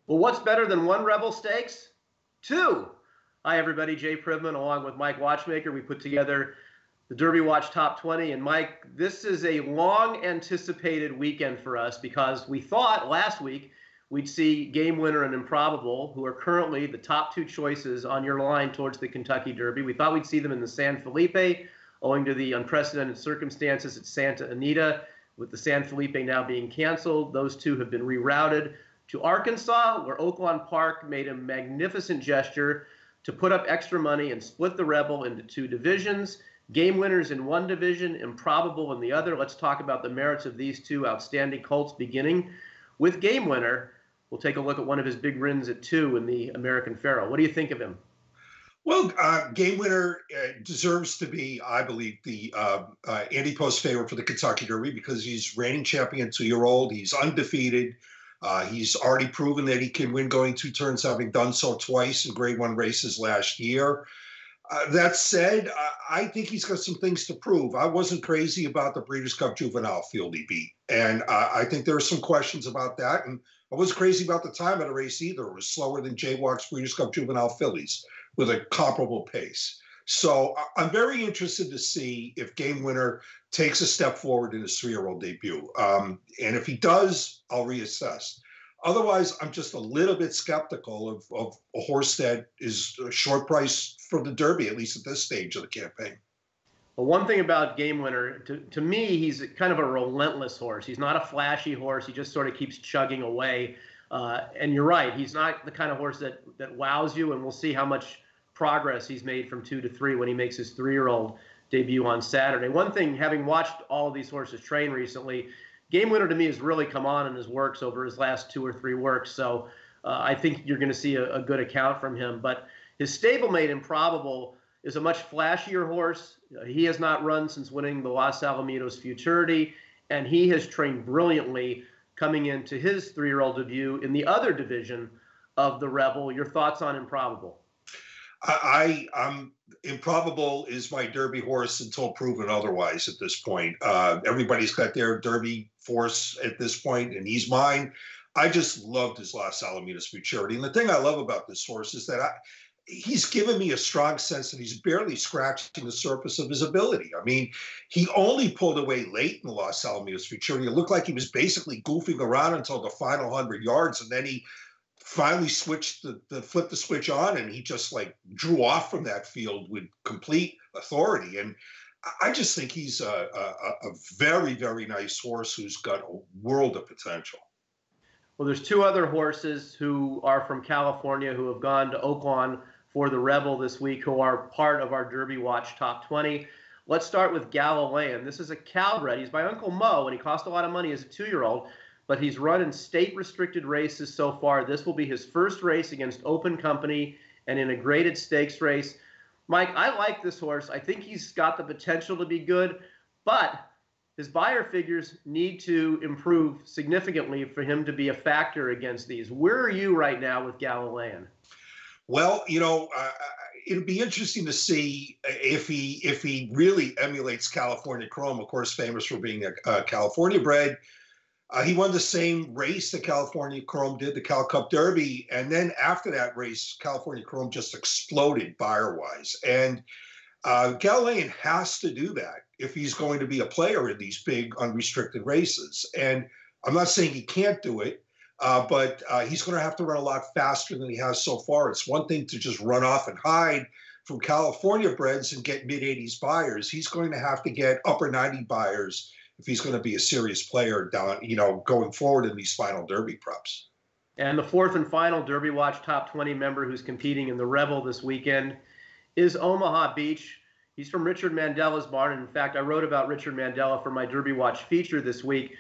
Well, what's better than one Rebel Stakes? Two. Hi, everybody. Jay Privman, along with Mike Watchmaker. We put together the Derby Watch Top 20. And Mike, this is a long anticipated weekend for us because we thought last week we'd see Game Winner and Improbable, who are currently the top two choices on your line towards the Kentucky Derby. We thought we'd see them in the San Felipe, owing to the unprecedented circumstances at Santa Anita, with the San Felipe now being canceled. Those two have been rerouted to Arkansas, where Oaklawn Park made a magnificent gesture to put up extra money and split the Rebel into two divisions. Game Winners in one division, Improbable in the other. Let's talk about the merits of these two outstanding colts, beginning with Game Winner. We'll take a look at one of his big wins at 2 in the American Pharoah. What do you think of him? Well, Game Winner deserves to be, I believe, the anti-post favorite for the Kentucky Derby because he's reigning champion, 2-year-old. He's undefeated. He's already proven that he can win going 2 turns, having done so twice in Grade 1 races last year. That said, I think he's got some things to prove. I wasn't crazy about the Breeders' Cup Juvenile field he beat. And I think there are some questions about that. And I wasn't crazy about the time of the race either. It was slower than Jaywalk's Breeders' Cup Juvenile fillies with a comparable pace. So I'm very interested to see if Game Winner takes a step forward in his 3-year-old debut. And if he does, I'll reassess. Otherwise, I'm just a little bit skeptical of a horse that is a short price for the Derby, at least at this stage of the campaign. Well, one thing about Game Winner, to me, he's kind of a relentless horse. He's not a flashy horse. He just sort of keeps chugging away. And you're right. He's not the kind of horse that wows you, and we'll see how much progress he's made from 2 to 3 when he makes his 3-year-old debut on Saturday. One thing, having watched all of these horses train recently, Game Winner to me has really come on in his works over his last 2 or 3 works. So I think you're going to see a good account from him. But his stablemate Improbable is a much flashier horse. He has not run since winning the Los Alamitos Futurity, and he has trained brilliantly coming into his 3-year-old debut in the other division of the Rebel. Your thoughts on Improbable? Improbable is my Derby horse until proven otherwise at this point. Everybody's got their Derby force at this point, and he's mine. I just loved his Los Alamitos Futurity. And the thing I love about this horse is that he's given me a strong sense that he's barely scratching the surface of his ability. I mean, he only pulled away late in the Los Alamitos Futurity. It looked like he was basically goofing around until the final 100 yards, and then he finally flipped the switch on, and he just like drew off from that field with complete authority. And I just think he's a very, very nice horse who's got a world of potential. Well, there's 2 other horses who are from California who have gone to Oaklawn for the Rebel this week, who are part of our Derby Watch Top 20. Let's start with Galilean. This is a Calbred. He's by Uncle Mo, and he cost a lot of money as a 2-year-old. But he's run in state-restricted races so far. This will be his first race against Open Company and in a graded stakes race. Mike, I like this horse. I think he's got the potential to be good, but his buyer figures need to improve significantly for him to be a factor against these. Where are you right now with Galilean? Well, it'd be interesting to see if he really emulates California Chrome, of course, famous for being a California bred. He won the same race that California Chrome did, the Cal Cup Derby. And then after that race, California Chrome just exploded buyer-wise. And Galilean has to do that if he's going to be a player in these big unrestricted races. And I'm not saying he can't do it, but he's going to have to run a lot faster than he has so far. It's one thing to just run off and hide from California breds and get mid-80s buyers. He's going to have to get upper 90 buyers if he's going to be a serious player down, going forward in these final Derby preps. And the 4th and final Derby Watch Top 20 member who's competing in the Rebel this weekend is Omaha Beach. He's from Richard Mandela's barn. And in fact, I wrote about Richard Mandela for my Derby Watch feature this week.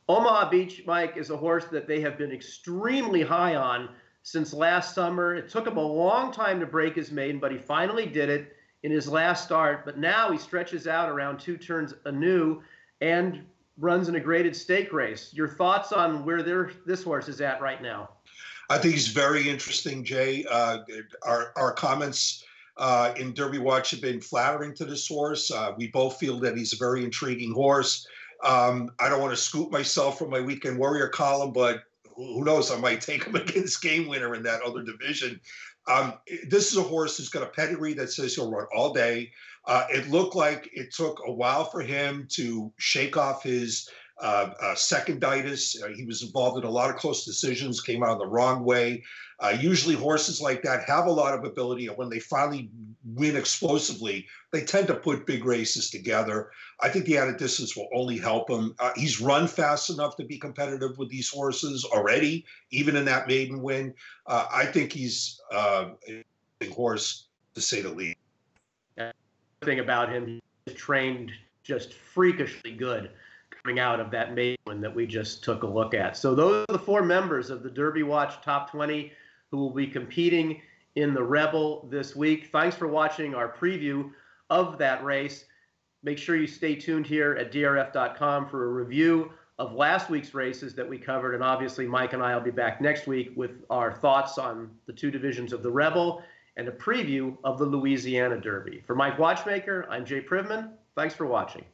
Omaha Beach, Mike, is a horse that they have been extremely high on since last summer. It took him a long time to break his maiden, but he finally did it in his last start. But now he stretches out around 2 turns anew and runs in a graded stake race. Your thoughts on where this horse is at right now? I think he's very interesting, Jay. Our comments in Derby Watch have been flattering to this horse. We both feel that he's a very intriguing horse. I don't want to scoop myself from my Weekend Warrior column, but who knows? I might take him against Game Winner in that other division. This is a horse who's got a pedigree that says he'll run all day. It looked like it took a while for him to shake off his seconditis. He was involved in a lot of close decisions, came out the wrong way. Usually horses like that have a lot of ability, and when they finally win explosively, they tend to put big races together. I think the added distance will only help him. He's run fast enough to be competitive with these horses already, even in that maiden win. I think he's a big horse, to say the least. The thing about him, he's trained just freakishly good coming out of that maiden win that we just took a look at. So those are the 4 members of the Derby Watch Top 20 who will be competing in the Rebel this week. Thanks for watching our preview of that race. Make sure you stay tuned here at DRF.com for a review of last week's races that we covered. And obviously, Mike and I will be back next week with our thoughts on the 2 divisions of the Rebel and a preview of the Louisiana Derby. For Mike Watchmaker, I'm Jay Privman. Thanks for watching.